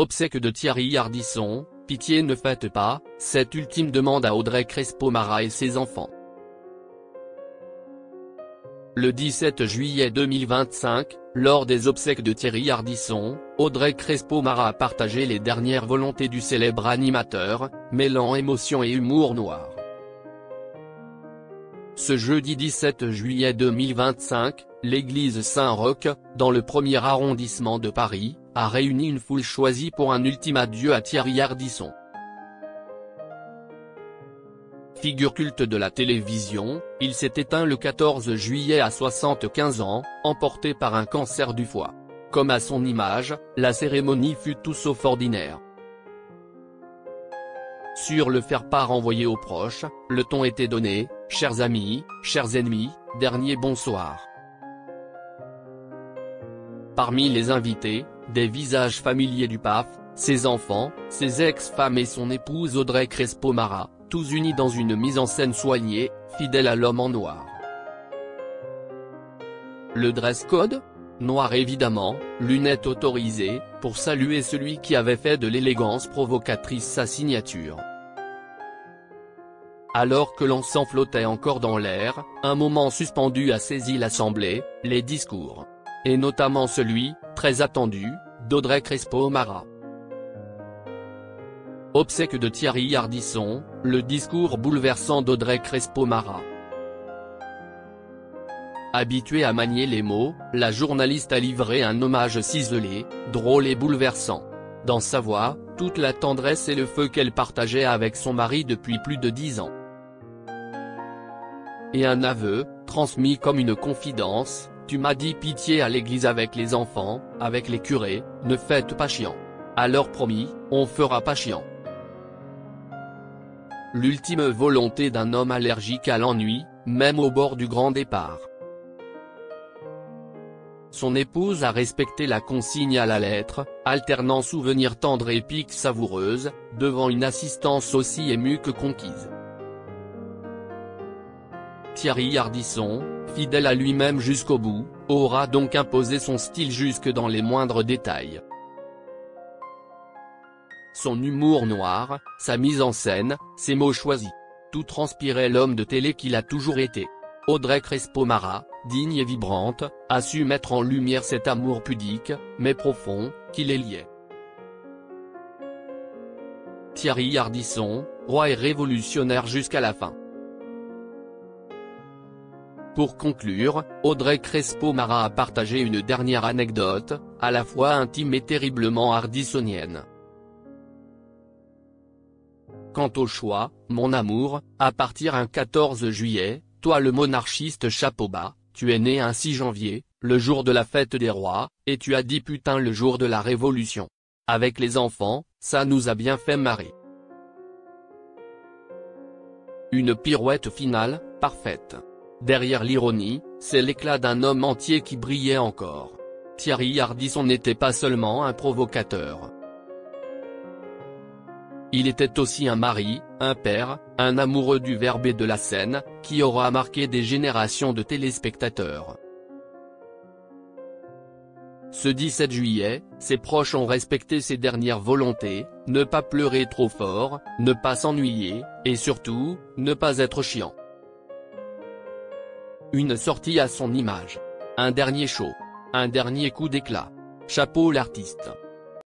Obsèques de Thierry Ardisson, pitié ne faites pas, cette ultime demande à Audrey Crespo-Mara et ses enfants. Le 17 juillet 2025, lors des obsèques de Thierry Ardisson, Audrey Crespo-Mara a partagé les dernières volontés du célèbre animateur, mêlant émotion et humour noir. Ce jeudi 17 juillet 2025, l'église Saint-Roch, dans le 1er arrondissement de Paris, a réuni une foule choisie pour un ultime adieu à Thierry Ardisson. Figure culte de la télévision, il s'est éteint le 14 juillet à 75 ans, emporté par un cancer du foie. Comme à son image, la cérémonie fut tout sauf ordinaire. Sur le faire-part envoyé aux proches, le ton était donné, « Chers amis, chers ennemis, dernier bonsoir ». Parmi les invités, des visages familiers du PAF, ses enfants, ses ex-femmes et son épouse Audrey Crespo-Mara, tous unis dans une mise en scène soignée, fidèle à l'homme en noir. Le dress code ? Noir évidemment, lunettes autorisées, pour saluer celui qui avait fait de l'élégance provocatrice sa signature. Alors que l'encens flottait encore dans l'air, un moment suspendu a saisi l'Assemblée, les discours. Et notamment celui, très attendu, d'Audrey Crespo-Mara. Obsèques de Thierry Ardisson, le discours bouleversant d'Audrey Crespo-Mara. Habituée à manier les mots, la journaliste a livré un hommage ciselé, drôle et bouleversant. Dans sa voix, toute la tendresse et le feu qu'elle partageait avec son mari depuis plus de 10 ans. Et un aveu, transmis comme une confidence, « Tu m'as dit pitié à l'église avec les enfants, avec les curés, ne faites pas chiant. Alors promis, on fera pas chiant. » L'ultime volonté d'un homme allergique à l'ennui, même au bord du grand départ. Son épouse a respecté la consigne à la lettre, alternant souvenirs tendres et piques savoureuses, devant une assistance aussi émue que conquise. Thierry Ardisson, fidèle à lui-même jusqu'au bout, aura donc imposé son style jusque dans les moindres détails. Son humour noir, sa mise en scène, ses mots choisis. Tout transpirait l'homme de télé qu'il a toujours été. Audrey Crespo-Mara, digne et vibrante, a su mettre en lumière cet amour pudique, mais profond, qui les liait. Thierry Ardisson, roi et révolutionnaire jusqu'à la fin. Pour conclure, Audrey Crespo-Mara a partagé une dernière anecdote, à la fois intime et terriblement ardissonienne. Quant au choix, mon amour, à partir un 14 juillet, toi le monarchiste chapeau bas, tu es né un 6 janvier, le jour de la fête des rois, et tu as dit putain le jour de la révolution. Avec les enfants, ça nous a bien fait marrer. Une pirouette finale, parfaite. Derrière l'ironie, c'est l'éclat d'un homme entier qui brillait encore. Thierry Ardisson n'était pas seulement un provocateur. Il était aussi un mari, un père, un amoureux du verbe et de la scène, qui aura marqué des générations de téléspectateurs. Ce 17 juillet, ses proches ont respecté ses dernières volontés, ne pas pleurer trop fort, ne pas s'ennuyer, et surtout, ne pas être chiant. Une sortie à son image. Un dernier show. Un dernier coup d'éclat. Chapeau l'artiste.